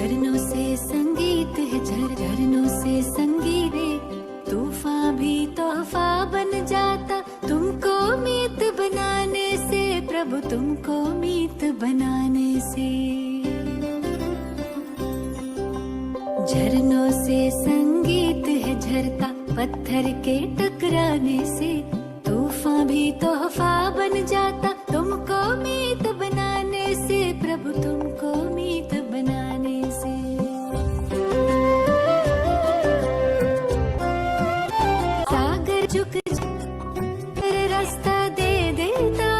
झरनों से संगीत है, झरनों से संगीत है। तूफान भी तोहफा बन जाता तुमको मीत बनाने से, प्रभु तुमको मीत बनाने से। झरनों से संगीत है झरता पत्थर के टकराने से, तूफान भी तोहफा बन जाता तुमको मीत बनाने से, प्रभु तुमको मीत बनाने से। सागर झुक रास्ता दे देता,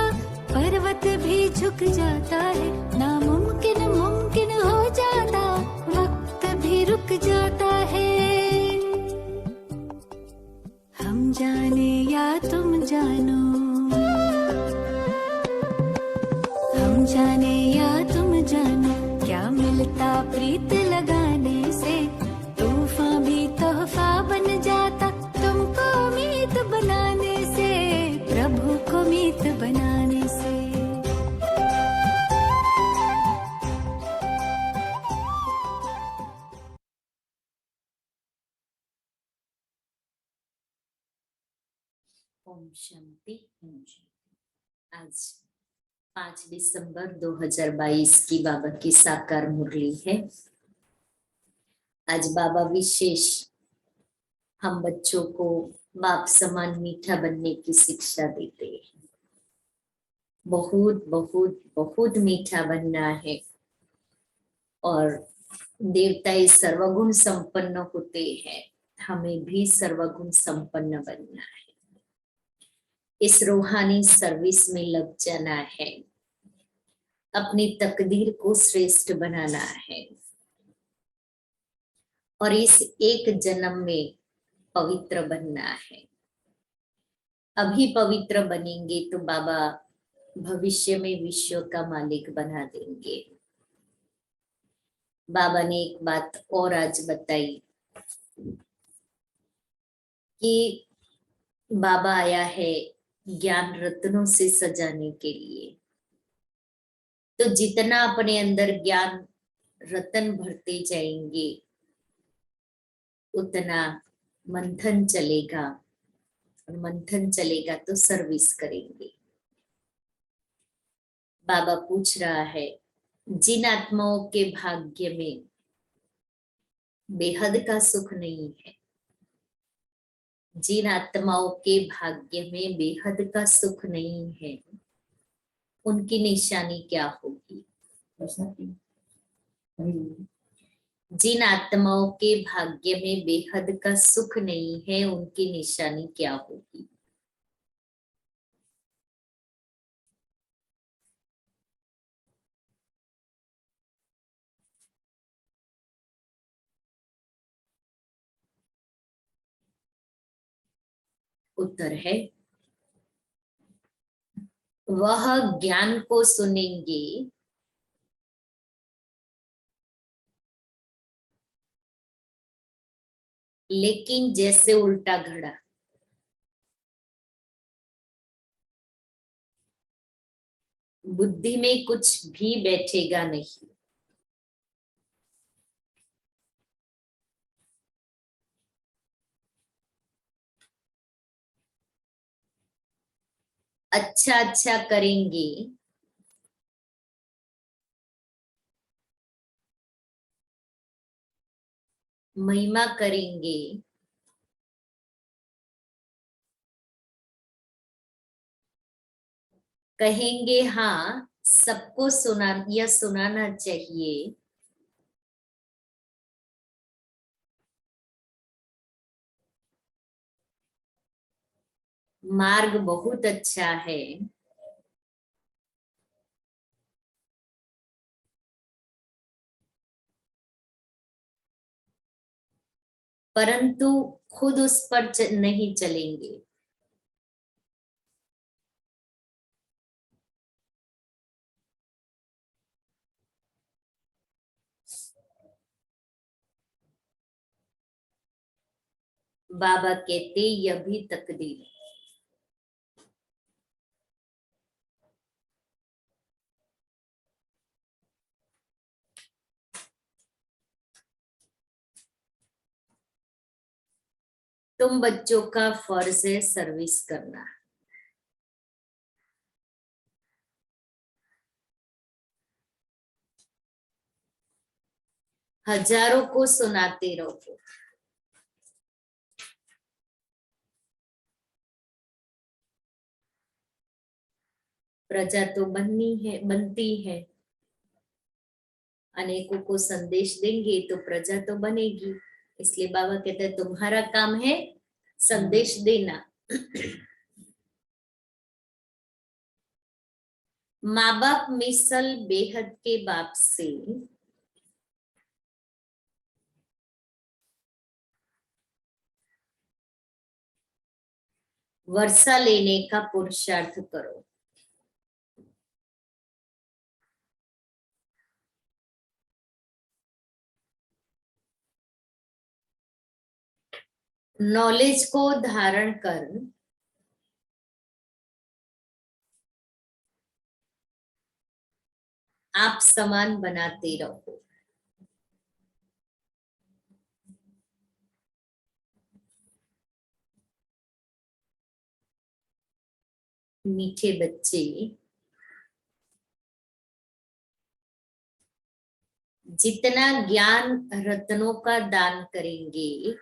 पर्वत भी झुक जाता है, नामुमकिन मुमकिन हो जाता, वक्त भी रुक जाता है। हम जाने या तुम जानो, हम जाने या तुम जानो, क्या मिलता प्रीत लगाने से, तूफान भी तोहफा बन जाता तुमको मीत बनाने से, प्रभु को मीत बनाने से। ओम शांति। ओम शांति। आज 5 दिसंबर 2022 की बाबा की साकार मुरली है। आज बाबा विशेष हम बच्चों को बाप समान मीठा बनने की शिक्षा देते हैं। बहुत बहुत बहुत मीठा बनना है और देवताएं सर्वगुण संपन्न होते हैं, हमें भी सर्वगुण संपन्न बनना है। इस रूहानी सर्विस में लग जाना है, अपनी तकदीर को श्रेष्ठ बनाना है और इस एक जन्म में पवित्र बनना है। अभी पवित्र बनेंगे तो बाबा भविष्य में विश्व का मालिक बना देंगे। बाबा ने एक बात और आज बताई कि बाबा आया है ज्ञान रत्नों से सजाने के लिए। तो जितना अपने अंदर ज्ञान रतन भरते जाएंगे उतना मंथन चलेगा, और मंथन चलेगा तो सर्विस करेंगे। बाबा पूछ रहा है, जिन आत्माओं के भाग्य में बेहद का सुख नहीं है, जिन आत्माओं के भाग्य में बेहद का सुख नहीं है, उनकी निशानी क्या होगी? जिन आत्माओं के भाग्य में बेहद का सुख नहीं है, उनकी निशानी क्या होगी? उत्तर है, वह ज्ञान को सुनेंगे लेकिन जैसे उल्टा घड़ा। बुद्धि में कुछ भी बैठेगा नहीं। अच्छा अच्छा करेंगे महिमा करेंगे, कहेंगे हाँ सबको सुना या सुनाना चाहिए, मार्ग बहुत अच्छा है, परंतु खुद उस पर नहीं चलेंगे। बाबा कहते यह भी तकदीर है। तुम बच्चों का फर्ज है सर्विस करना। हजारों को सुनाते रहो। प्रजा तो बनती है। अनेकों को संदेश देंगे तो प्रजा तो बनेगी। इसलिए बाबा कहते हैं तुम्हारा काम है संदेश देना। माँ बाप मिसल बेहद के बाप से वर्षा लेने का पुरुषार्थ करो। नॉलेज को धारण कर आप समान बनाते रहो। मीठे बच्चे, जितना ज्ञान रत्नों का दान करेंगे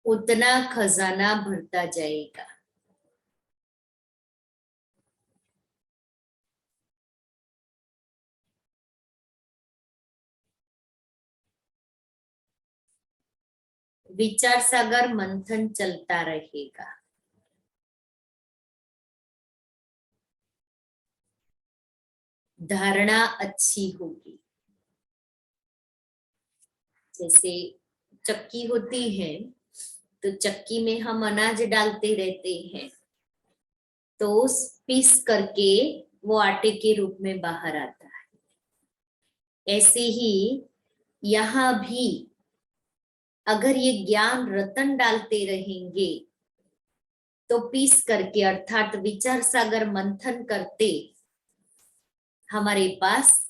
उतना खजाना भरता जाएगा। विचार सागर मंथन चलता रहेगा। धारणा अच्छी होगी। जैसे चक्की होती है तो चक्की में हम अनाज डालते रहते हैं तो उस पीस करके वो आटे के रूप में बाहर आता है। ऐसे ही यहाँ भी अगर ये ज्ञान रतन डालते रहेंगे तो पीस करके अर्थात विचार सागर मंथन करते हमारे पास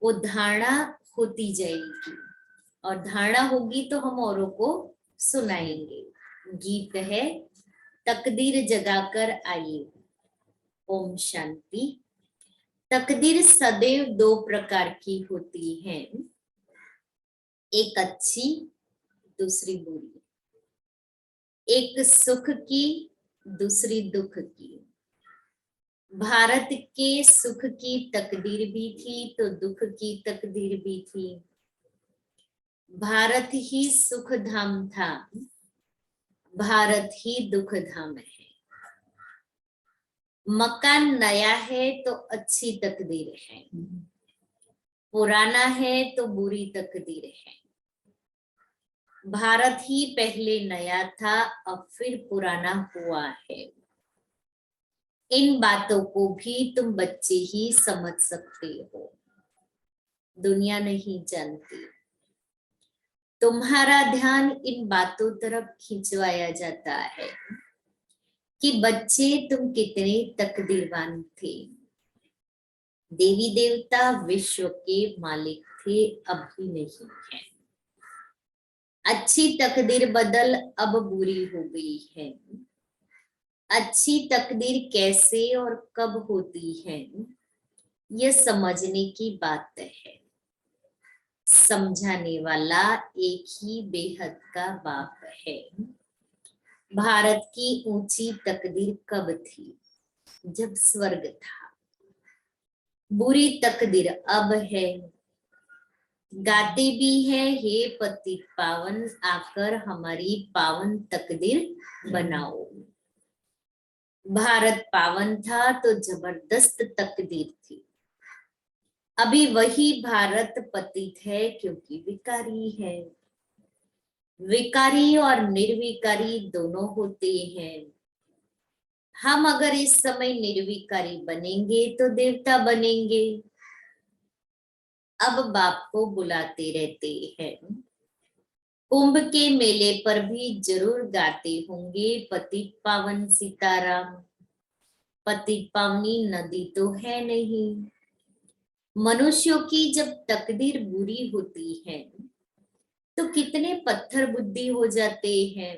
वो धारणा होती जाएगी और धारणा होगी तो हम औरों को सुनाएंगे। गीत है तकदीर जगाकर आइए। ओम शांति। तकदीर सदैव दो प्रकार की होती है, एक अच्छी दूसरी बुरी, एक सुख की दूसरी दुख की। भारत के सुख की तकदीर भी थी तो दुख की तकदीर भी थी। भारत ही सुख धाम था, भारत ही दुख धाम है। मकान नया है तो अच्छी तकदीर है, पुराना है तो बुरी तकदीर है। भारत ही पहले नया था अब फिर पुराना हुआ है। इन बातों को भी तुम बच्चे ही समझ सकते हो, दुनिया नहीं जानती। तुम्हारा ध्यान इन बातों तरफ खिंचवाया जाता है कि बच्चे तुम कितने तकदीरवान थे। देवी देवता विश्व के मालिक थे, अभी नहीं है। अच्छी तकदीर बदल अब बुरी हो गई है। अच्छी तकदीर कैसे और कब होती है यह समझने की बात है। समझाने वाला एक ही बेहद का बाप है। भारत की ऊंची तकदीर कब थी? जब स्वर्ग था। बुरी तकदीर अब है। गाते भी है हे पतित पावन आकर हमारी पावन तकदीर बनाओ। भारत पावन था तो जबरदस्त तकदीर थी। अभी वही भारत पतित है क्योंकि विकारी है। विकारी और निर्विकारी दोनों होते हैं। हम अगर इस समय निर्विकारी बनेंगे तो देवता बनेंगे। अब बाप को बुलाते रहते हैं। कुंभ के मेले पर भी जरूर गाते होंगे पतित पावन सीताराम। पतित पावनी नदी तो है नहीं, मनुष्यों की जब तकदीर बुरी होती है तो कितने पत्थर बुद्धि हो जाते हैं।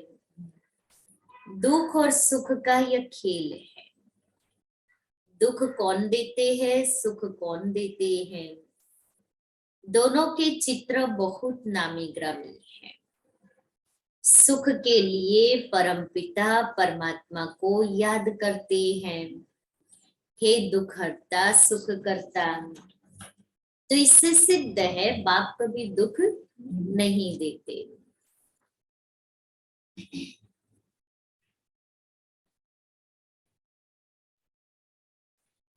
दुख और सुख का यह खेल है। दुख कौन देते हैं, सुख कौन देते हैं, दोनों के चित्र बहुत नामी ग्रामी है। सुख के लिए परमपिता परमात्मा को याद करते हैं, हे दुख हरता सुख करता। तो इससे सिद्ध है बाप कभी दुख नहीं देते।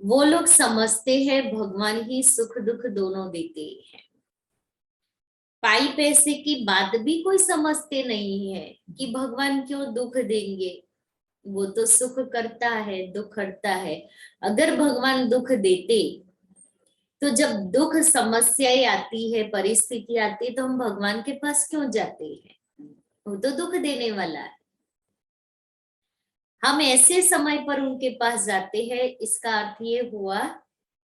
वो लोग समझते हैं भगवान ही सुख दुख दोनों देते हैं। पाई पैसे की बात भी कोई समझते नहीं है कि भगवान क्यों दुख देंगे, वो तो सुख करता है दुख हरता है। अगर भगवान दुख देते तो जब दुख समस्याएं आती है, परिस्थिति आती है, तो हम भगवान के पास क्यों जाते हैं? वो तो दुख देने वाला है। हम ऐसे समय पर उनके पास जाते हैं, इसका अर्थ ये हुआ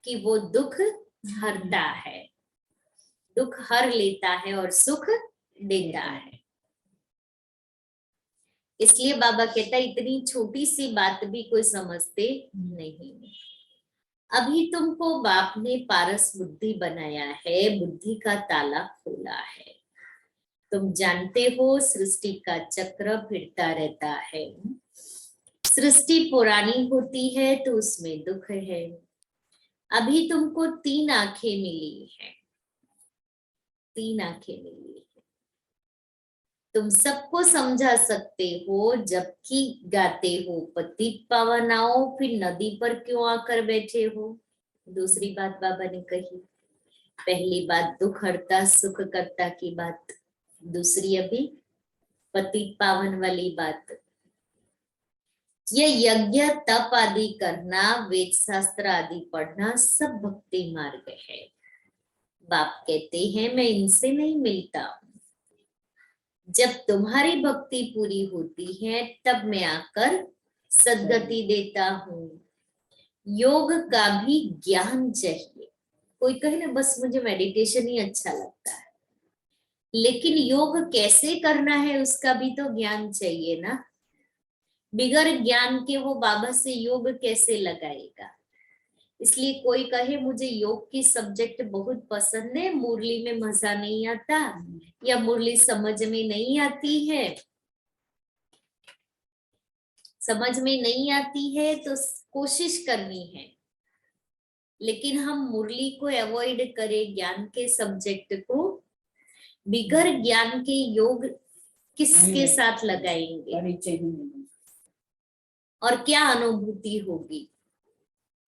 कि वो दुख हरता है, दुख हर लेता है और सुख देता है। इसलिए बाबा कहता है इतनी छोटी सी बात भी कोई समझते नहीं। अभी तुमको बाप ने पारस बुद्धि बनाया है, बुद्धि का ताला खोला है। तुम जानते हो सृष्टि का चक्र फिरता रहता है। सृष्टि पुरानी होती है तो उसमें दुख है। अभी तुमको 3 आंखें मिली है, 3 आंखें मिली है। तुम सबको समझा सकते हो, जबकि गाते हो पतित पावन आओ, फिर नदी पर क्यों आकर बैठे हो। दूसरी बात बाबा ने कही, पहली बात दुख हरता सुख करता की बात, दूसरी अभी पतित पावन वाली बात। ये यज्ञ तप आदि करना, वेद शास्त्र आदि पढ़ना सब भक्ति मार्ग है। बाप कहते हैं मैं इनसे नहीं मिलता हूं। जब तुम्हारी भक्ति पूरी होती है तब मैं आकर सद्गति देता हूँ। योग का भी ज्ञान चाहिए। कोई कहे ना बस मुझे मेडिटेशन ही अच्छा लगता है, लेकिन योग कैसे करना है उसका भी तो ज्ञान चाहिए ना। बिगर ज्ञान के वो बाबा से योग कैसे लगाएगा। इसलिए कोई कहे मुझे योग की सब्जेक्ट बहुत पसंद है, मुरली में मजा नहीं आता या मुरली समझ में नहीं आती है, समझ में नहीं आती है तो कोशिश करनी है, लेकिन हम मुरली को अवॉइड करें, ज्ञान के सब्जेक्ट को। बिगर ज्ञान के योग किसके साथ लगाएंगे और क्या अनुभूति होगी।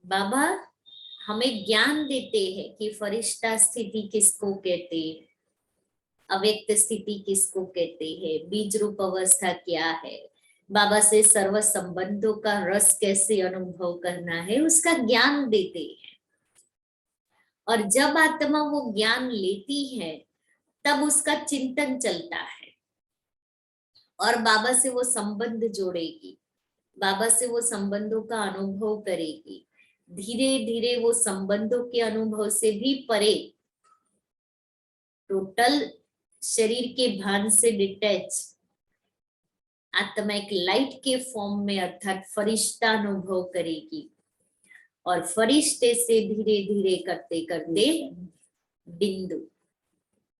बाबा हमें ज्ञान देते हैं कि फरिश्ता स्थिति किसको कहते हैं, अव्यक्त स्थिति किसको कहते हैं, बीज रूप अवस्था क्या है, बाबा से सर्व संबंधों का रस कैसे अनुभव करना है, उसका ज्ञान देते हैं। और जब आत्मा वो ज्ञान लेती है तब उसका चिंतन चलता है और बाबा से वो संबंध जोड़ेगी, बाबा से वो संबंधों का अनुभव करेगी। धीरे धीरे वो संबंधों के अनुभव से भी परे, टोटल शरीर के भान से डिटैच आत्मा एक लाइट के फॉर्म में अर्थात फरिश्ता अनुभव करेगी और फरिश्ते से धीरे धीरे करते करते बिंदु,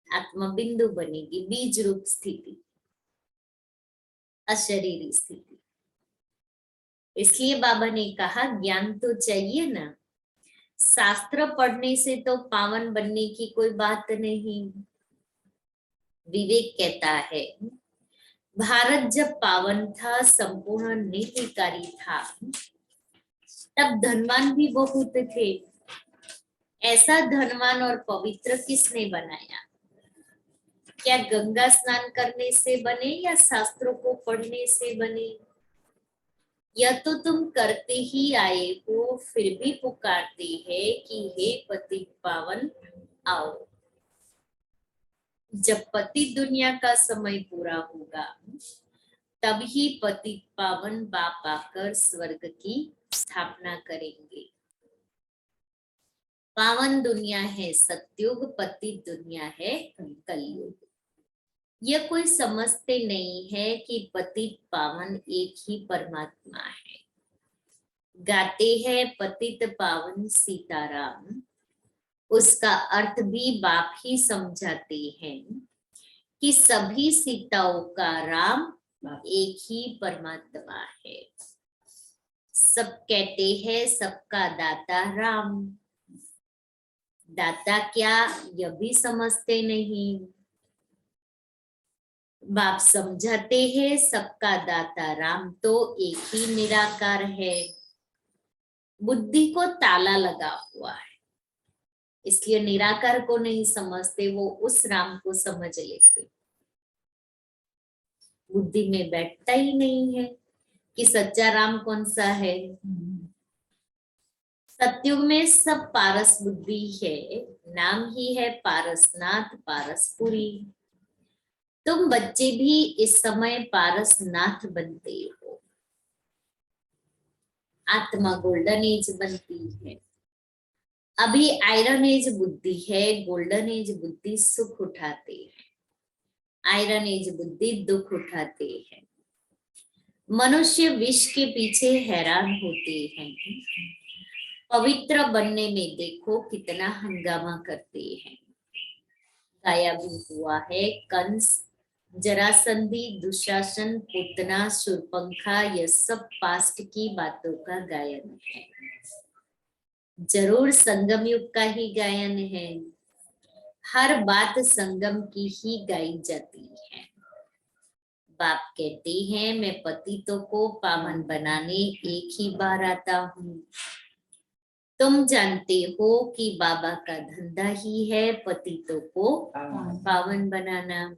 आत्मा बिंदु बनेगी, बीज रूप स्थिति, अशरीरी स्थिति। इसलिए बाबा ने कहा ज्ञान तो चाहिए ना, शास्त्र पढ़ने से तो पावन बनने की कोई बात नहीं। विवेक कहता है भारत जब पावन था, संपूर्ण निर्विकारी था, तब धनवान भी बहुत थे। ऐसा धनवान और पवित्र किसने बनाया? क्या गंगा स्नान करने से बने या शास्त्रों को पढ़ने से बने? यह तो तुम करते ही आए हो, फिर भी पुकारते हैं कि हे पतित पावन आओ। जब पति दुनिया का समय पूरा होगा तब ही पतित पावन बाप आकर स्वर्ग की स्थापना करेंगे। पावन दुनिया है सतयुग, पतित दुनिया है कलयुग। यह कोई समझते नहीं है कि पतित पावन एक ही परमात्मा है। गाते हैं पतित पावन सीताराम, उसका अर्थ भी बाप ही समझाते हैं कि सभी सीताओं का राम एक ही परमात्मा है। सब कहते हैं सबका दाता राम, दाता क्या यह भी समझते नहीं। बाप समझाते हैं सबका दाता राम तो एक ही निराकार है। बुद्धि को ताला लगा हुआ है, इसलिए निराकार को नहीं समझते, वो उस राम को समझ लेते। बुद्धि में बैठता ही नहीं है कि सच्चा राम कौन सा है। सतयुग में सब पारस बुद्धि है, नाम ही है पारसनाथ पारसपुरी। तुम बच्चे भी इस समय पारसनाथ बनते हो। आत्मा गोल्डन एज बनती है। अभी आयरन एज बुद्धि है, गोल्डन एज बुद्धि सुख उठाते हैं, आयरन एज बुद्धि दुख उठाते हैं। मनुष्य विष के पीछे हैरान होते हैं, पवित्र बनने में देखो कितना हंगामा करते हैं। गाया भी हुआ है, कंस, जरासंधी, दुशासन, पूतना, शूरपंखा, यह सब पास्ट की बातों का गायन है। जरूर संगम युग का ही गायन है। हर बात संगम की ही गाई जाती है। बाप कहते हैं मैं पतितों को पावन बनाने एक ही बार आता हूँ। तुम जानते हो कि बाबा का धंधा ही है पतितों को पावन बनाना।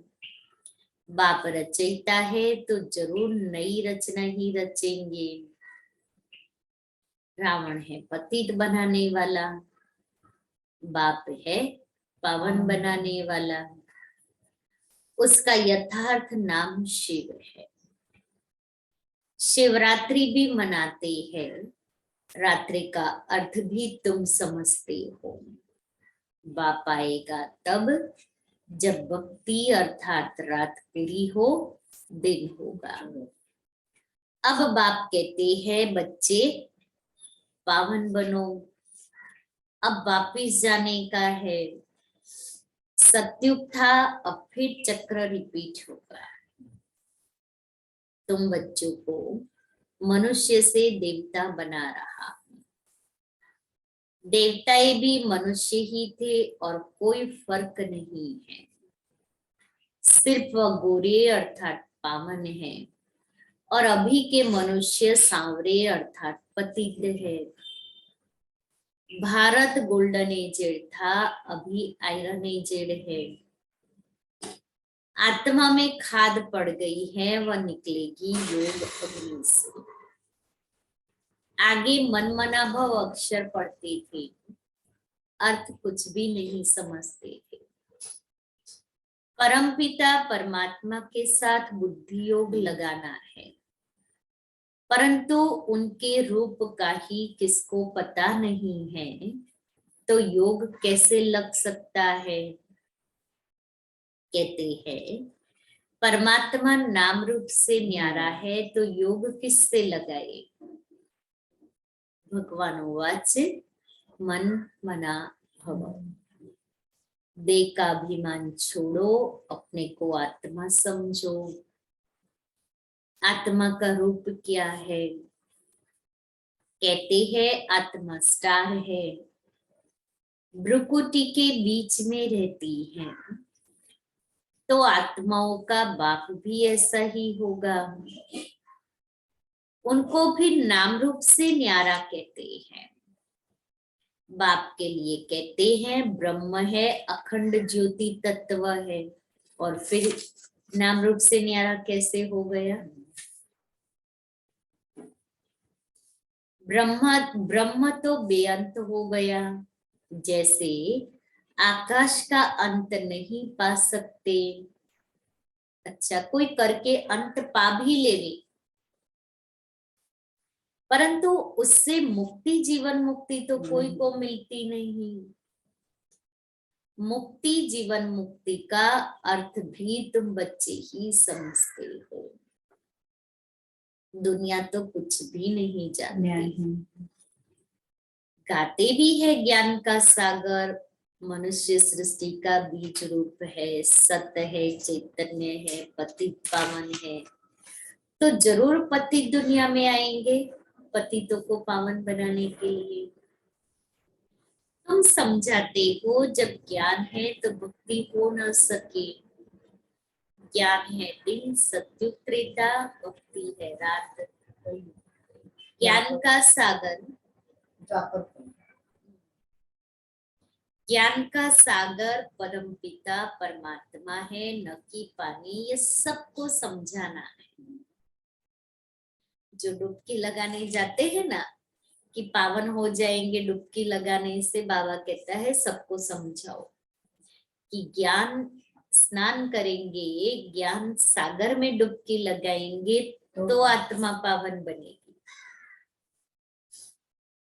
बाप रचयिता है तो जरूर नई रचना ही रचेंगे। रावण है पतित बनाने वाला, बाप है पावन बनाने वाला। उसका यथार्थ नाम शिव है। शिवरात्रि भी मनाते हैं, रात्रि का अर्थ भी तुम समझते हो। बाप आएगा तब जब भक्ति अर्थात रात पूरी हो, दिन होगा। अब बाप कहते हैं बच्चे पावन बनो। अब वापिस जाने का है। सतयुग था, अब फिर चक्र रिपीट होगा। तुम बच्चों को मनुष्य से देवता बना रहा हूं। देवताएं भी मनुष्य ही थे और कोई फर्क नहीं है। सिर्फ वह गोरे अर्थात पावन है और अभी के मनुष्य सांवरे अर्थात पतित है। भारत गोल्डन एजेड था, अभी आयरन एजेड है। आत्मा में खाद पड़ गई है, वह निकलेगी योग अग्नि से। आगे मनमना भव अक्षर पढ़ते थे, अर्थ कुछ भी नहीं समझते थे। परमपिता परमात्मा के साथ बुद्धि योग लगाना है, परंतु उनके रूप का ही किसको पता नहीं है, तो योग कैसे लग सकता है। कहते हैं परमात्मा नाम रूप से न्यारा है तो योग किससे लगाए। भगवान वाच मन मना भव। देह का अभिमान छोड़ो, अपने को आत्मा समझो। आत्मा का रूप क्या है। कहते हैं आत्मा स्टार है, भ्रुकुटी के बीच में रहती है, तो आत्माओं का बाप भी ऐसा ही होगा। उनको फिर नाम रूप से न्यारा कहते हैं। बाप के लिए कहते हैं ब्रह्म है, अखंड ज्योति तत्व है, और फिर नाम रूप से न्यारा कैसे हो गया। ब्रह्म तो बेअंत हो गया। जैसे आकाश का अंत नहीं पा सकते, अच्छा कोई करके अंत पा भी लेवे, परंतु उससे मुक्ति जीवन मुक्ति तो कोई को मिलती नहीं। मुक्ति, जीवन मुक्ति का अर्थ भी तुम बच्चे ही समझते हो। दुनिया तो कुछ भी नहीं जानती। गाते भी है ज्ञान का सागर, मनुष्य सृष्टि का बीज रूप है, सत्य है, चैतन्य है, पतित पावन है। तो जरूर पतित दुनिया में आएंगे पतितों को पावन बनाने के लिए। तुम समझाते हो जब ज्ञान है तो भक्ति हो न सके। ज्ञान है दिन, सत्युग त्रेता, भक्ति है रात। ज्ञान का सागर, ज्ञान का सागर परम पिता परमात्मा है, न कि पानी। ये सबको समझाना है। जो डुबकी लगाने जाते हैं ना कि पावन हो जाएंगे डुबकी लगाने से, बाबा कहता है सबको समझाओ कि ज्ञान स्नान करेंगे, ज्ञान सागर में डुबकी लगाएंगे तो आत्मा पावन बनेगी।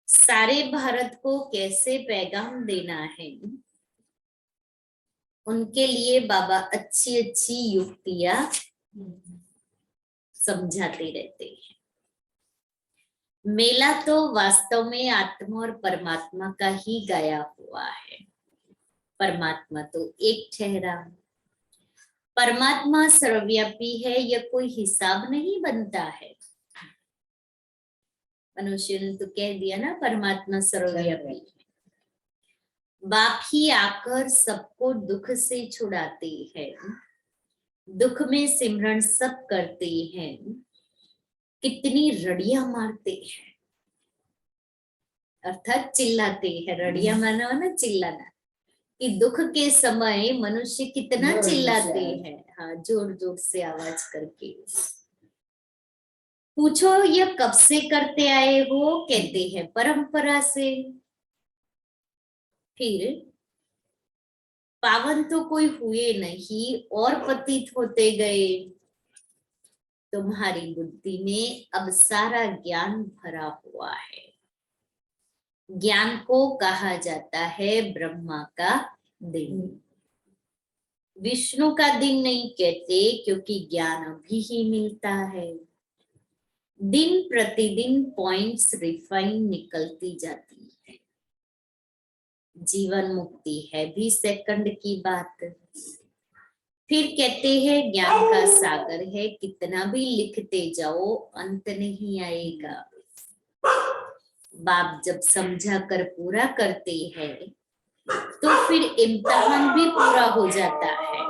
सारे भारत को कैसे पैगाम देना है, उनके लिए बाबा अच्छी अच्छी युक्तियां समझाते रहते हैं। मेला तो वास्तव में आत्मा और परमात्मा का ही गाया हुआ है। परमात्मा तो एक ठहरा, परमात्मा सर्वव्यापी है, यह कोई हिसाब नहीं बनता है। मनुष्य ने तो कह दिया ना परमात्मा सर्वव्यापी है। बाप ही आकर सबको दुख से छुड़ाते हैं, दुख में सिमरन सब करते हैं, कितनी रड़ियां मारते हैं, अर्थात चिल्लाते हैं। रड़िया माना ना चिल्लाना, कि दुख के समय मनुष्य कितना चिल्लाते हैं। हाँ, जोर जोर से आवाज करके। पूछो यह कब से करते आए हो, कहते हैं परंपरा से। फिर पावन तो कोई हुए नहीं और पतित होते गए। तुम्हारी बुद्धि में अब सारा ज्ञान भरा हुआ है। ज्ञान को कहा जाता है ब्रह्मा का दिन। विष्णु का दिन नहीं कहते, क्योंकि ज्ञान अभी ही मिलता है। दिन प्रतिदिन पॉइंट्स रिफाइन निकलती जाती है। जीवन मुक्ति है भी सेकंड की बात। फिर कहते हैं ज्ञान का सागर है, कितना भी लिखते जाओ अंत नहीं आएगा। बाप जब समझा कर पूरा करते हैं तो फिर इम्तिहान भी पूरा हो जाता है।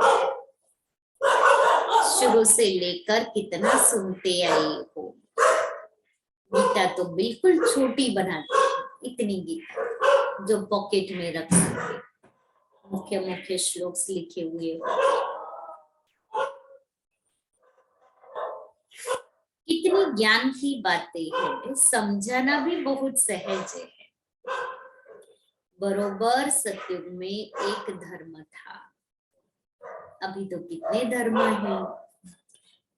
शुरू से लेकर कितना सुनते आए हो। गीता तो बिल्कुल छोटी बनाते हैं, इतनी गीता जो पॉकेट में रख सके। मुख्य मुख्य श्लोक लिखे हुए हो। कितनी ज्ञान की बातें हैं, समझाना भी बहुत सहज है। बरोबर सत्युग में एक धर्म था, अभी तो कितने धर्म हैं,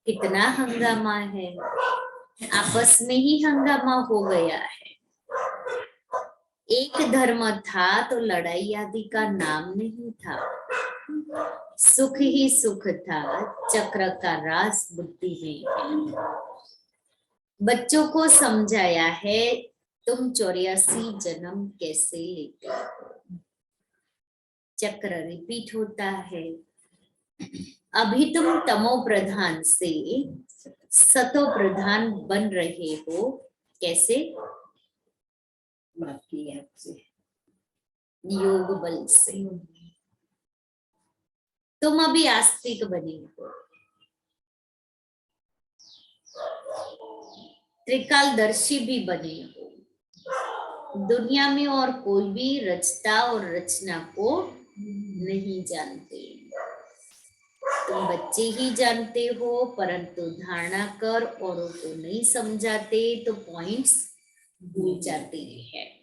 कितना हंगामा है, आपस में ही हंगामा हो गया है। एक धर्म था तो लड़ाई आदि का नाम नहीं था, सुख ही सुख था। चक्र का राज बुद्धि में है। बच्चों को समझाया है तुम 84 जन्म कैसे लेते हो। चक्र रिपीट होता है। अभी तुम तमो प्रधान से सतो प्रधान बन रहे हो। कैसे? योग बल से। तुम अभी आस्तिक बने हो, त्रिकालदर्शी भी बने हो। दुनिया में और कोई भी रचता और रचना को नहीं जानते। तुम बच्चे ही जानते हो, परंतु धारणा कर औरों को नहीं समझाते तो पॉइंट्स भूल जाते हैं।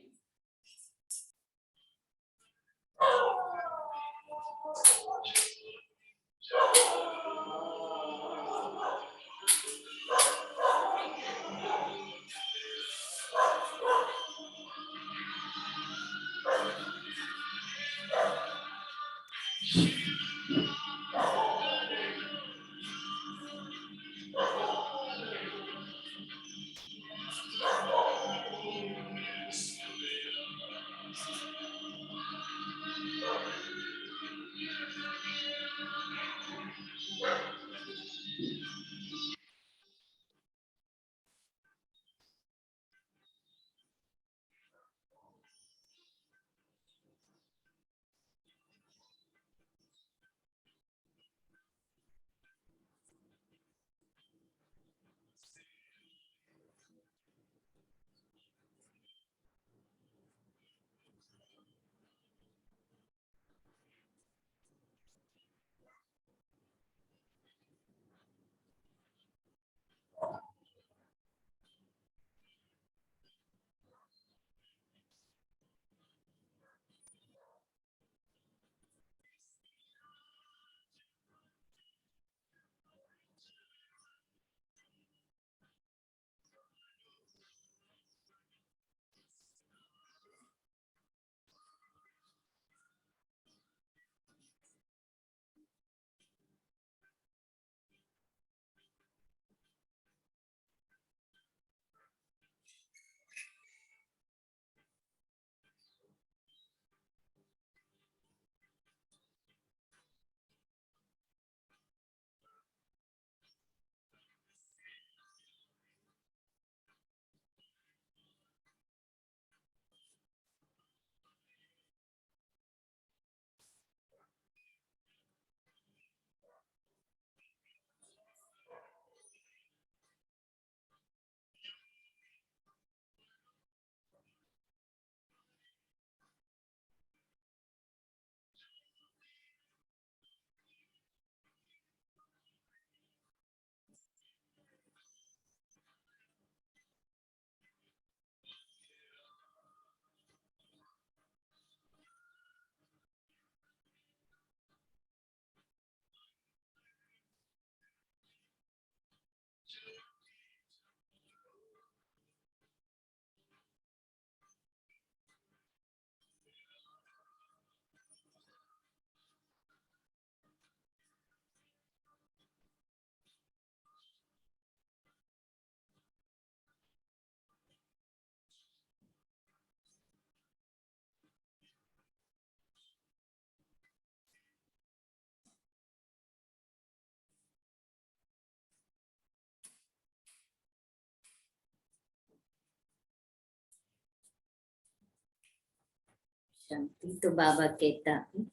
शांति। तो बाबा कहता है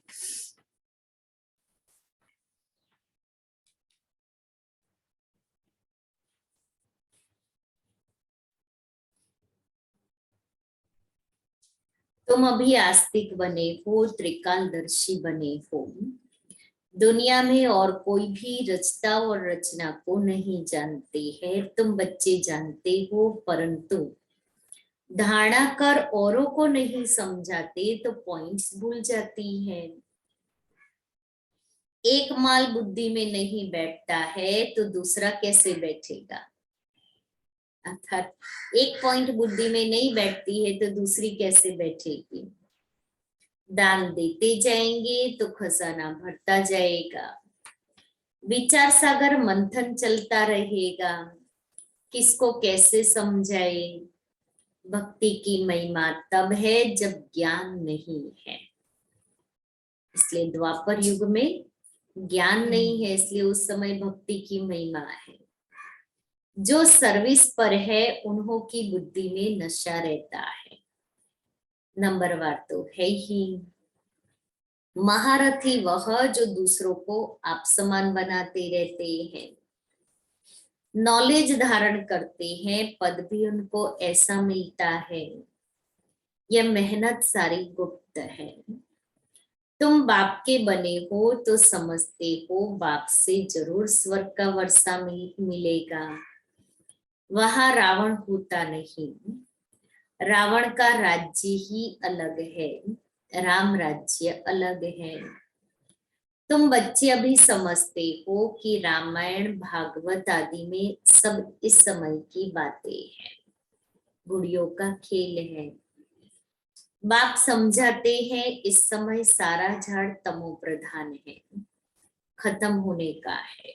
तुम अभी आस्तिक बने हो, त्रिकालदर्शी बने हो। दुनिया में और कोई भी रचता और रचना को नहीं जानते हैं, तुम बच्चे जानते हो, परंतु धारणा कर औरों को नहीं समझाते तो पॉइंट्स भूल जाती है। एक माल बुद्धि में नहीं बैठता है तो दूसरा कैसे बैठेगा। अर्थात एक पॉइंट बुद्धि में नहीं बैठती है तो दूसरी कैसे बैठेगी। दान देते जाएंगे तो खजाना भरता जाएगा। विचार सागर मंथन चलता रहेगा, किसको कैसे समझाए। भक्ति की महिमा तब है जब ज्ञान नहीं है। इसलिए द्वापर युग में ज्ञान नहीं है, इसलिए उस समय भक्ति की महिमा है। जो सर्विस पर है उन्हों की बुद्धि में नशा रहता है। नंबरवार तो है ही। महारथी वह जो दूसरों को आप समान बनाते रहते हैं, नॉलेज धारण करते हैं, पद भी उनको ऐसा मिलता है। यह मेहनत सारी गुप्त है। तुम बाप के बने हो तो समझते हो बाप से जरूर स्वर्ग का वर्षा मिलेगा। वहां रावण होता नहीं। रावण का राज्य ही अलग है, राम राज्य अलग है। तुम बच्चे अभी समझते हो कि रामायण भागवत आदि में सब इस समय की बातें हैं, गुड़ियों का खेल है। बाप समझाते हैं इस समय सारा झाड़ तमो प्रधान है, खत्म होने का है।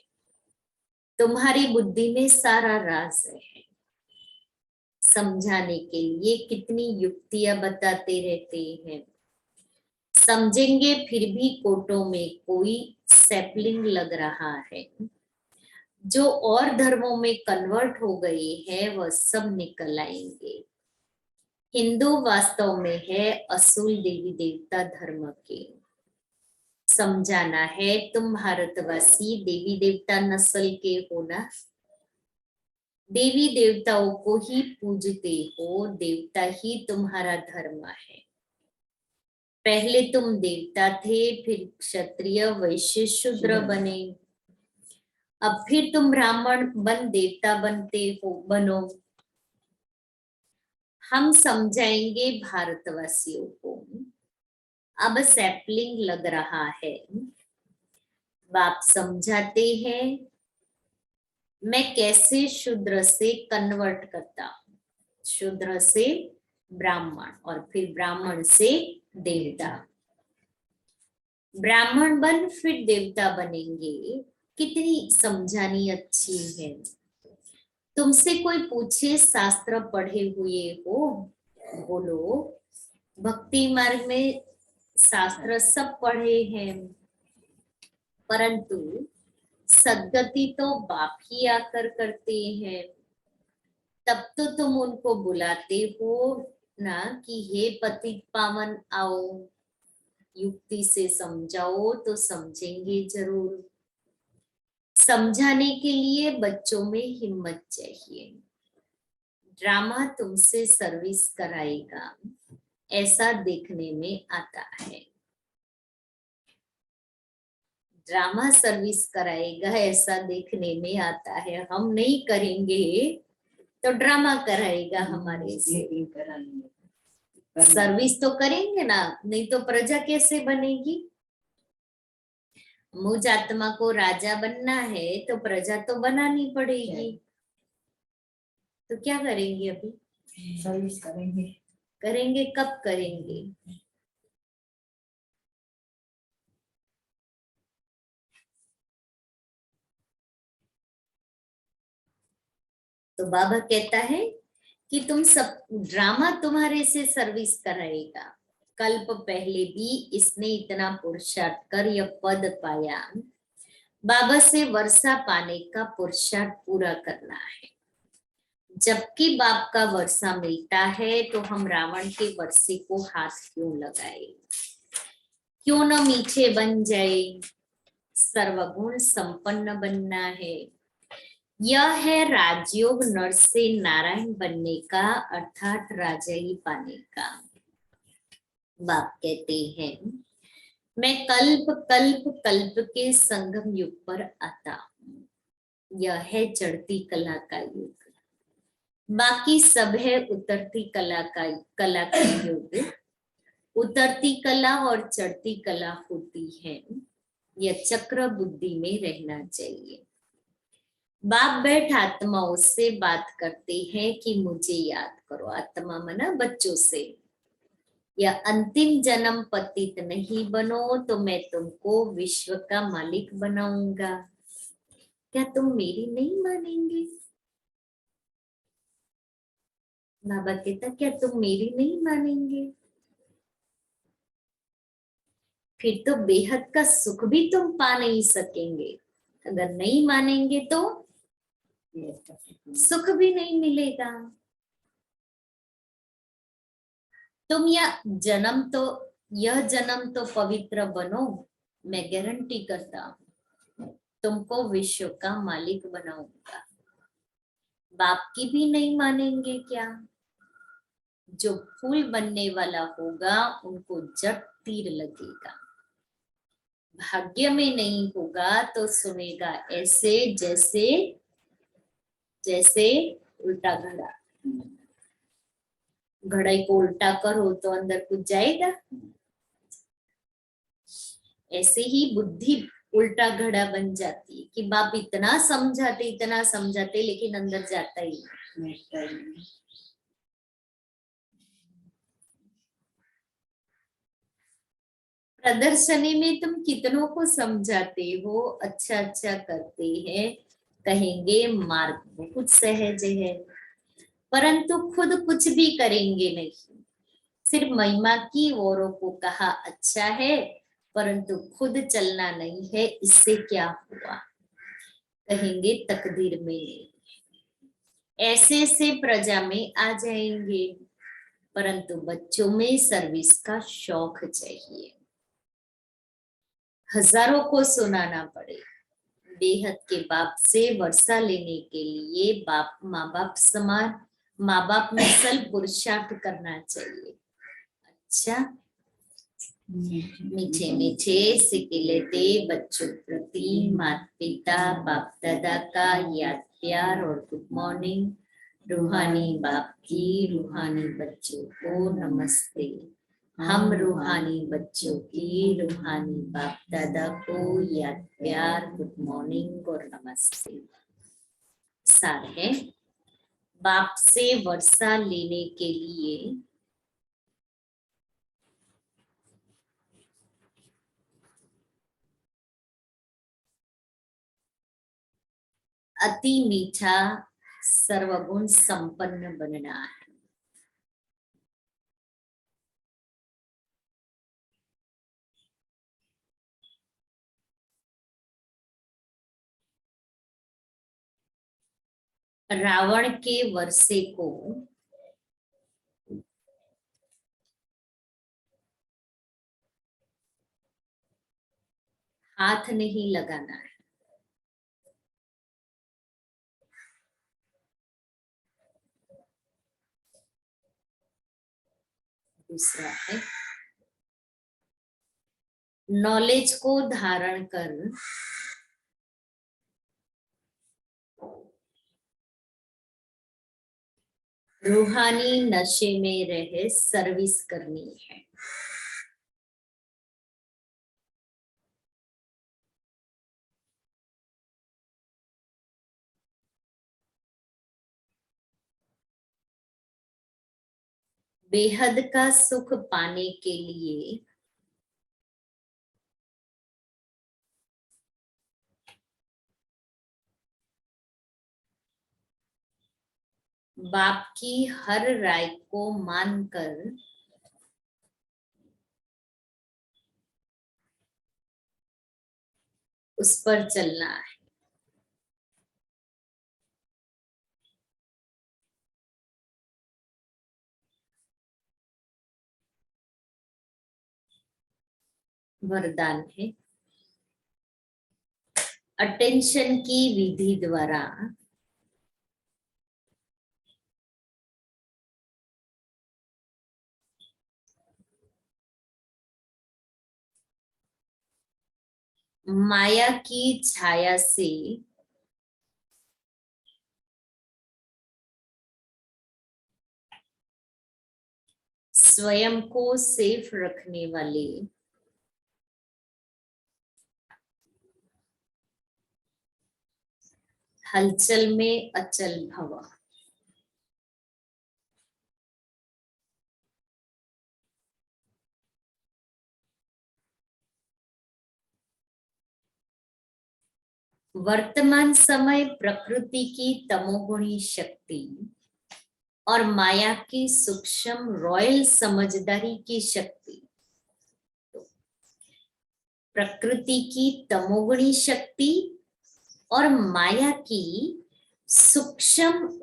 तुम्हारी बुद्धि में सारा राज है। समझाने के लिए कितनी युक्तियां बताते रहते हैं। समझेंगे फिर भी कोटों में कोई सैपलिंग लग रहा है। जो और धर्मों में कन्वर्ट हो गए हैं वह सब निकल आएंगे। हिंदू वास्तव में है असूल देवी देवता धर्म के। समझाना है तुम भारतवासी देवी देवता नस्ल के हो ना, देवी देवताओं को ही पूजते हो, देवता ही तुम्हारा धर्म है। पहले तुम देवता थे, फिर क्षत्रिय वैश्य शूद्र बने, अब फिर तुम ब्राह्मण बन देवता बनते हो बनो। हम समझाएंगे भारतवासियों को अब सैपलिंग लग रहा है। बाप समझाते हैं मैं कैसे शूद्र से कन्वर्ट करता हूं, शूद्र से ब्राह्मण और फिर ब्राह्मण से देवता। ब्राह्मण बन फिर देवता बनेंगे, कितनी समझानी अच्छी है। तुमसे कोई पूछे शास्त्र पढ़े हुए हो, बोलो भक्ति मार्ग में शास्त्र सब पढ़े हैं, परंतु सदगति तो बाप ही आकर करते हैं। तब तो तुम उनको बुलाते हो ना कि हे पतित पावन आओ, युक्ति से समझाओ तो समझेंगे जरूर। समझाने के लिए बच्चों में हिम्मत चाहिए। ड्रामा तुमसे सर्विस कराएगा ऐसा देखने में आता है। ड्रामा सर्विस कराएगा ऐसा देखने में आता है। हम नहीं करेंगे तो ड्रामा कराएगा हमारे से। सर्विस तो करेंगे ना, नहीं तो प्रजा कैसे बनेगी। मुझ आत्मा को राजा बनना है तो प्रजा तो बनानी पड़ेगी। तो क्या करेंगे अभी? सर्विस करेंगे। करेंगे कब करेंगे? तो बाबा कहता है कि तुम सब ड्रामा तुम्हारे से सर्विस कराएगा। कल्प पहले भी इसने इतना पुरुषार्थ कर यह पद पाया। बाबा से वर्षा पाने का पुरुषार्थ पूरा करना है। जबकि बाप का वर्षा मिलता है तो हम रावण के वर्षे को हाथ क्यों लगाए, क्यों न मीठे बन जाए। सर्वगुण संपन्न बनना है। यह है राजयोग, नर से नारायण बनने का अर्थात राजाई पाने का। बाप कहते हैं मैं कल्प कल्प कल्प के संगम युग पर आता हूँ। यह है चढ़ती कला का युग, बाकी सब है उतरती कला का युग। उतरती कला और चढ़ती कला होती है, यह चक्र बुद्धि में रहना चाहिए। बाप बैठ आत्माओं से बात करते हैं कि मुझे याद करो। आत्मा मना बच्चों से, या अंतिम जन्म पतित नहीं बनो तो मैं तुमको विश्व का मालिक बनाऊंगा। क्या तुम मेरी नहीं मानेंगे? बाबा कहता क्या तुम मेरी नहीं मानेंगे? फिर तो बेहद का सुख भी तुम पा नहीं सकेंगे। अगर नहीं मानेंगे तो सुख भी नहीं मिलेगा। तुम यह जन्म तो पवित्र बनो, मैं गारंटी करता हूं तुमको विश्व का मालिक बनाऊंगा। बाप की भी नहीं मानेंगे क्या? जो फूल बनने वाला होगा उनको जट तीर लगेगा। भाग्य में नहीं होगा तो सुनेगा ऐसे जैसे जैसे उल्टा घड़ा। घड़े को उल्टा करो तो अंदर कुछ जाएगा? ऐसे ही बुद्धि उल्टा घड़ा बन जाती है कि बाप इतना समझाते लेकिन अंदर जाता ही नहीं। प्रदर्शनी में तुम कितनों को समझाते हो, अच्छा अच्छा करते हैं, कहेंगे मार्ग बहुत सहज है, परंतु खुद कुछ भी करेंगे नहीं। सिर्फ महिमा की औरों को कहा अच्छा है, परंतु खुद चलना नहीं है, इससे क्या हुआ? कहेंगे तकदीर में नहीं। ऐसे से प्रजा में आ जाएंगे, परंतु बच्चों में सर्विस का शौक चाहिए। हजारों को सुनाना पड़े, बेहद के बाप से वर्षा लेने के लिए बाप माँ बाप समान, माँ बाप में सल पुरुषार्थ करना चाहिए। अच्छा, मीठे मीठे सिक्के लेते बच्चों प्रति माता पिता बाप दादा का याद प्यार और गुड मॉर्निंग। रूहानी बाप की रूहानी बच्चों को नमस्ते। हम रूहानी बच्चों की रूहानी बाप दादा को याद प्यार गुड मॉर्निंग और नमस्ते। सार है, बाप से वर्षा लेने के लिए अति मीठा सर्वगुण संपन्न बनना है। रावण के वर्षे को हाथ नहीं लगाना है। दूसरा है, नॉलेज को धारण कर रूहानी नशे में रह सर्विस करनी है। बेहद का सुख पाने के लिए बाप की हर राय को मानकर उस पर चलना है। वरदान है, अटेंशन की विधि द्वारा माया की छाया से स्वयं को सेफ रखने वाले हलचल में अचल भव। वर्तमान समय प्रकृति की तमोगुणी शक्ति और माया की सूक्ष्म रॉयल समझदारी की शक्ति, प्रकृति की तमोगुणी शक्ति और माया की सूक्ष्म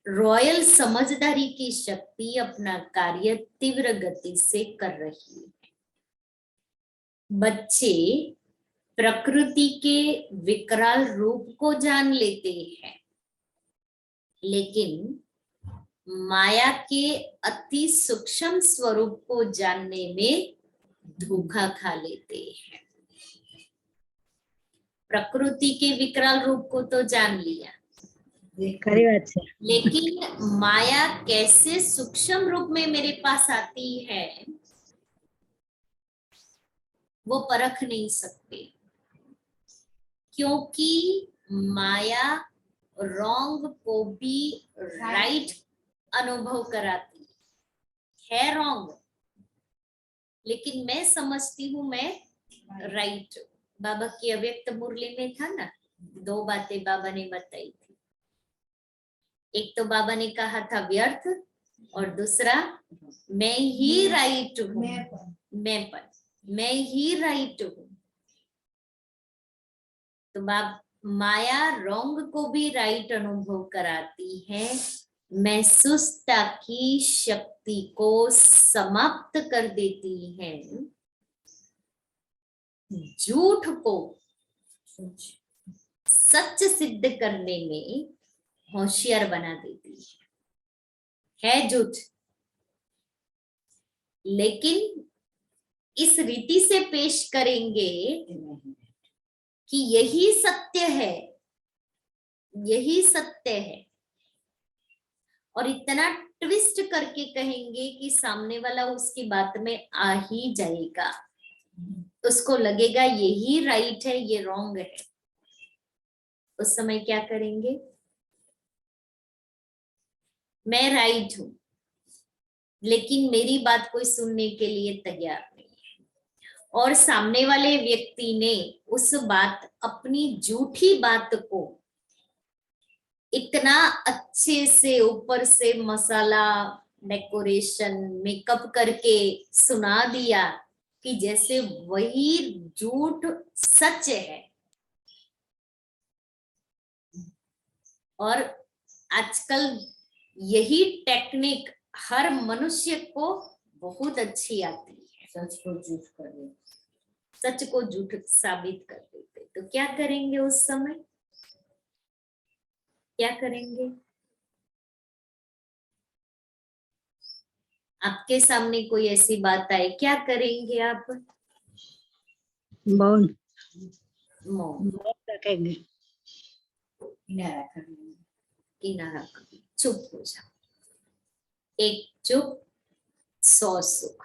रॉयल समझदारी की शक्ति अपना कार्य तीव्र गति से कर रही है। बच्चे प्रकृति के विकराल रूप को जान लेते हैं, लेकिन माया के अति सूक्ष्म स्वरूप को जानने में धोखा खा लेते हैं। प्रकृति के विकराल रूप को तो जान लिया, लेकिन माया कैसे सूक्ष्म रूप में मेरे पास आती है वो परख नहीं सकते, क्योंकि माया रॉन्ग को भी राइट अनुभव कराती है। रॉन्ग लेकिन मैं समझती हूँ मैं राइट। बाबा की अव्यक्त मुरली में था ना, 2 बातें बाबा ने बताई थी। एक तो बाबा ने कहा था व्यर्थ, और दूसरा मैं ही राइट हूँ, मैं ही राइट हूँ। तो माया रोंग को भी राइट अनुभव कराती है, महसूसता की शक्ति को समाप्त कर देती है, झूठ को सच सिद्ध करने में होशियार बना देती है झूठ। लेकिन इस रीति से पेश करेंगे कि यही सत्य है, यही सत्य है, और इतना ट्विस्ट करके कहेंगे कि सामने वाला उसकी बात में आ ही जाएगा, उसको लगेगा यही राइट है, ये रॉन्ग है। उस समय क्या करेंगे? मैं राइट हूं, लेकिन मेरी बात कोई सुनने के लिए तैयार नहीं है, और सामने वाले व्यक्ति ने उस बात, अपनी झूठी बात को इतना अच्छे से ऊपर से मसाला डेकोरेशन मेकअप करके सुना दिया कि जैसे वही झूठ सच है। और आजकल यही टेक्निक हर मनुष्य को बहुत अच्छी आती है, सच को झूठ कर दे, सच को झूठ साबित कर देते। तो क्या करेंगे उस समय? क्या करेंगे? आपके सामने कोई ऐसी बात आए, क्या करेंगे आप? मौन मौन रखेंगे, किनारा कर लेंगे। किनारा कर, चुप हो जाओ। एक चुप 100 सुख,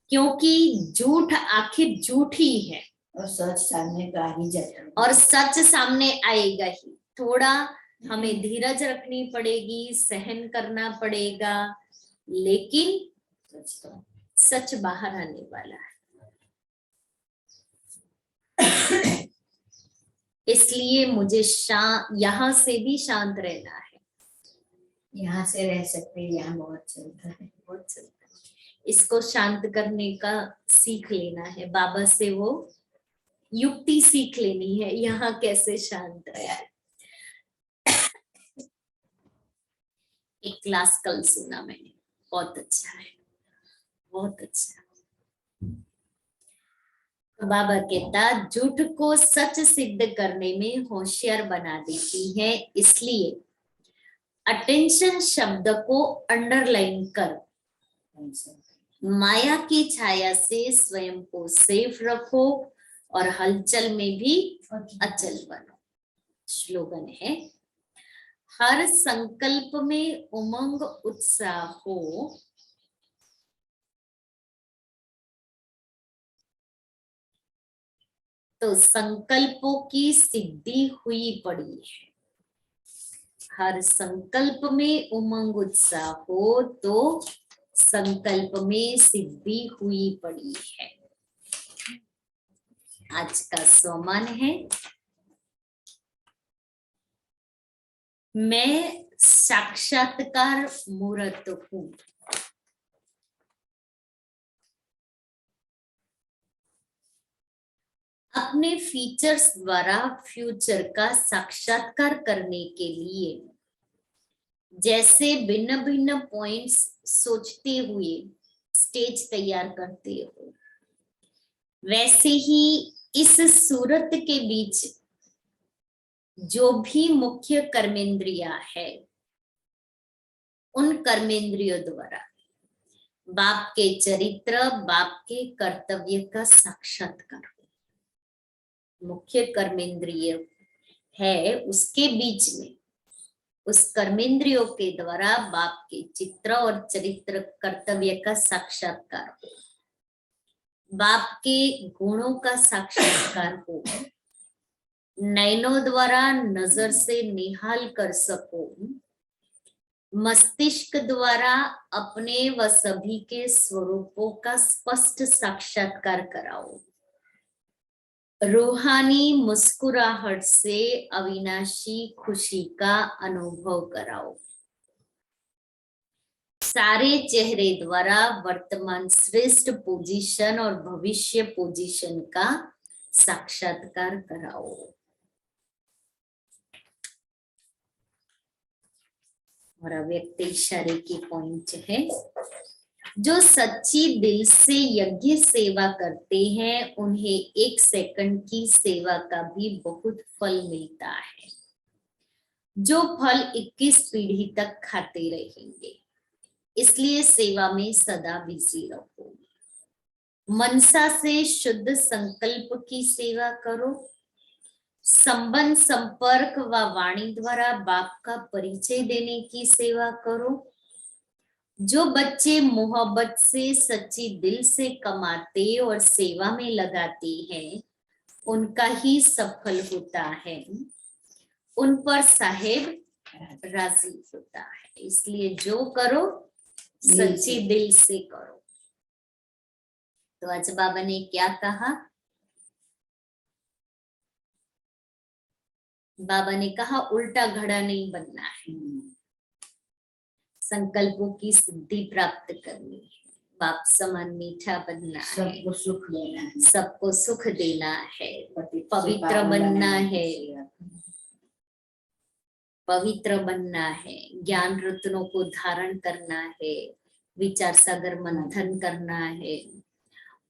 क्योंकि झूठ आखिर झूठ ही है, और सच सामने का ही जाएगा, और सच सामने आएगा ही। थोड़ा हमें धीरज रखनी पड़ेगी, सहन करना पड़ेगा, लेकिन सच बाहर आने वाला है। इसलिए मुझे यहाँ से भी शांत रहना है। यहाँ से रह सकते, यहाँ बहुत चलता है, बहुत चलता है। इसको शांत करने का सीख लेना है, बाबा से वो युक्ति सीख लेनी है, यहाँ कैसे शांत रहे। एक क्लास कल सुना मैंने, बहुत अच्छा है, बहुत अच्छा। तो बाबा कहता, झूठ को सच सिद्ध करने में होशियार बना देती है, इसलिए अटेंशन शब्द को अंडरलाइन कर माया की छाया से स्वयं को सेफ रखो, और हलचल में भी अचल बनो। स्लोगन है, हर संकल्प में उमंग उत्साह हो, तो संकल्पों की सिद्धि हुई पड़ी है। हर संकल्प में उमंग उत्साह हो तो संकल्प में सिद्धि हुई पड़ी है। आज का सोमन है, मैं साक्षात्कार मूर्त हूं। अपने फीचर्स द्वारा फ्यूचर का साक्षात्कार करने के लिए जैसे भिन्न भिन्न पॉइंट्स सोचते हुए स्टेज तैयार करते हो, वैसे ही इस सूरत के बीच जो भी मुख्य कर्मेंद्रिया है, उन कर्मेंद्रियों द्वारा बाप के चरित्र, बाप के कर्तव्य का साक्षात्कार हो। मुख्य कर्मेंद्रिय है, उसके बीच में उस कर्मेंद्रियों के द्वारा बाप के चित्र और चरित्र कर्तव्य का साक्षात्कार हो, बाप के गुणों का साक्षात्कार हो, नयनों द्वारा नजर से निहाल कर सको, मस्तिष्क द्वारा अपने व सभी के स्वरूपों का स्पष्ट साक्षात्कार कराओ। रूहानी मुस्कुराहट से अविनाशी खुशी का अनुभव कराओ। सारे चेहरे द्वारा वर्तमान श्रेष्ठ पोजीशन और भविष्य पोजीशन का साक्षात्कार कराओ। और अव्यक्त इशारे की पॉइंट है, जो सच्ची दिल से यज्ञ सेवा करते हैं उन्हें 1 सेकंड की सेवा का भी बहुत फल मिलता है, जो फल 21 पीढ़ी तक खाते रहेंगे। इसलिए सेवा में सदा बिजी रहो। मनसा से शुद्ध संकल्प की सेवा करो। संबंध, संपर्क व वाणी द्वारा बाप का परिचय देने की सेवा करो। जो बच्चे मोहब्बत से सच्ची दिल से कमाते और सेवा में लगाते हैं उनका ही सफल होता है, उन पर साहेब राजी होता है। इसलिए जो करो सच्ची दिल से करो। तो आज बाबा ने क्या कहा? बाबा ने कहा उल्टा घड़ा नहीं बनना है, संकल्पों की सिद्धि प्राप्त करनी है, बाप समान मीठा बनना है, सबको सुख देना है, सबको सुख देना है, पवित्र बनना है, पवित्र बनना है, ज्ञान रत्नों को धारण करना है, विचार सागर मंथन करना है,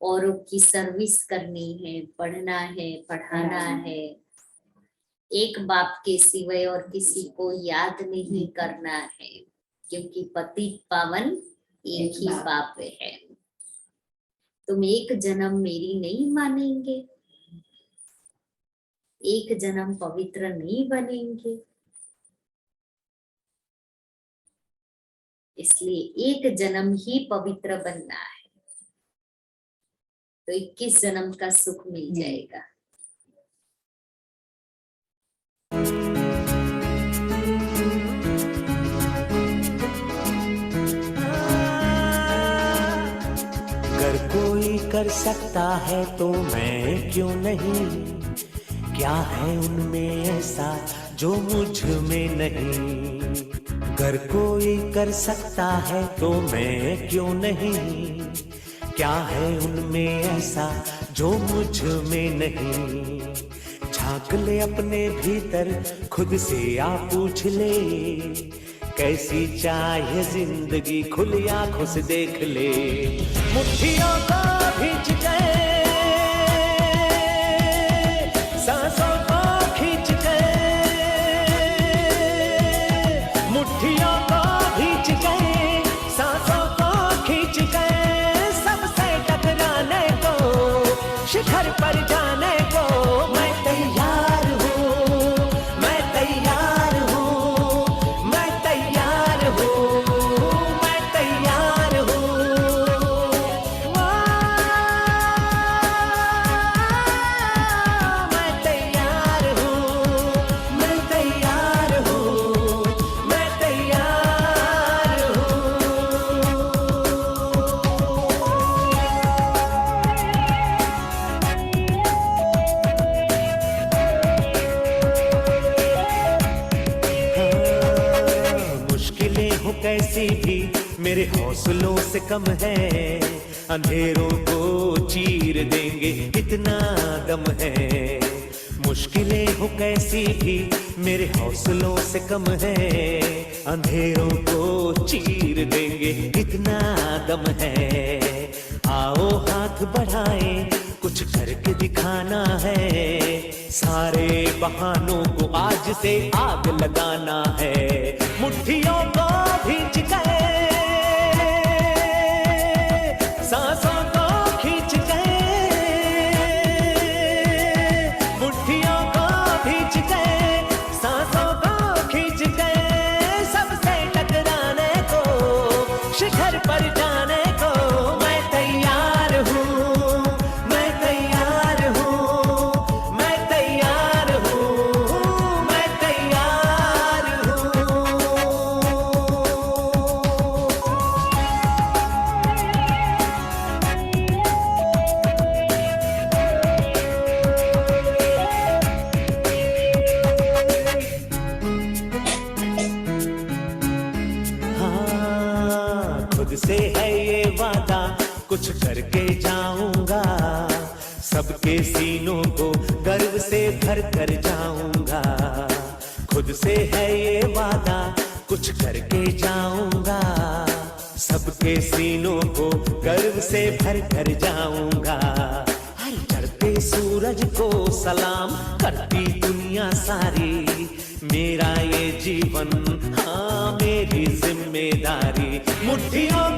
औरों की सर्विस करनी है, पढ़ना है, पढ़ाना है, एक बाप के सिवाय और किसी को याद नहीं करना है, क्योंकि पतित पावन एक ही बाप है। तुम एक जन्म मेरी नहीं मानेंगे, एक जन्म पवित्र नहीं बनेंगे, इसलिए एक जन्म ही पवित्र बनना है, तो 21 जन्म का सुख मिल जाएगा। अगर कोई कर सकता है तो मैं क्यों नहीं, क्या है उनमें ऐसा जो मुझ में नहीं। अगर कोई कर सकता है तो मैं क्यों नहीं, क्या है उनमें ऐसा जो मुझ में नहीं। झांक ले अपने भीतर खुद से आ पूछ ले, कैसी चाहे जिंदगी खुली आंखों से देख ले। मुट्ठियों को भींच गए, सांसों को खींच गए, मुट्ठियों को भींच गए, सांसों को खींच गए, सबसे टकराने को, शिखर पर जाने को मैं तैयार हूँ, मैं तैयार हूँ, मैं तैयार हूँ, मैं तैयार हूँ। मैं तैयार हूँ, मैं तैयार हूँ, मैं तैयार हूँ। मुश्किलें हो कैसी भी मेरे हौसलों से कम है, अंधेरों को चीर देंगे इतना दम है। मुश्किलें हो कैसी भी मेरे हौसलों से कम है, अंधेरों को चीर देंगे इतना दम है। आओ हाथ बढ़ाएं, कुछ करके दिखाना है, सारे बहानों को आज से आग लगाना है। मुट्ठियों को भींच गए, सांसों को खींच गए, मुट्ठियों को भींच गए, सांसों को खींच गए, सबसे टकराने को, शिखर पर जाने को मैं तैयार हूँ, मैं तैयार हूँ, मैं तैयार हूँ, मैं तैयार हूँ। से है ये वादा कुछ करके जाऊंगा, सबके सीनों को गर्व से भर कर जाऊंगा। खुद से है ये वादा कुछ करके जाऊंगा, सबके सीनों को गर्व से भर कर जाऊंगा। हर चढ़ते सूरज को सलाम करती दुनिया सारी, मेरा ये जीवन हाँ मेरी जिम्मेदारी। मुट्ठियों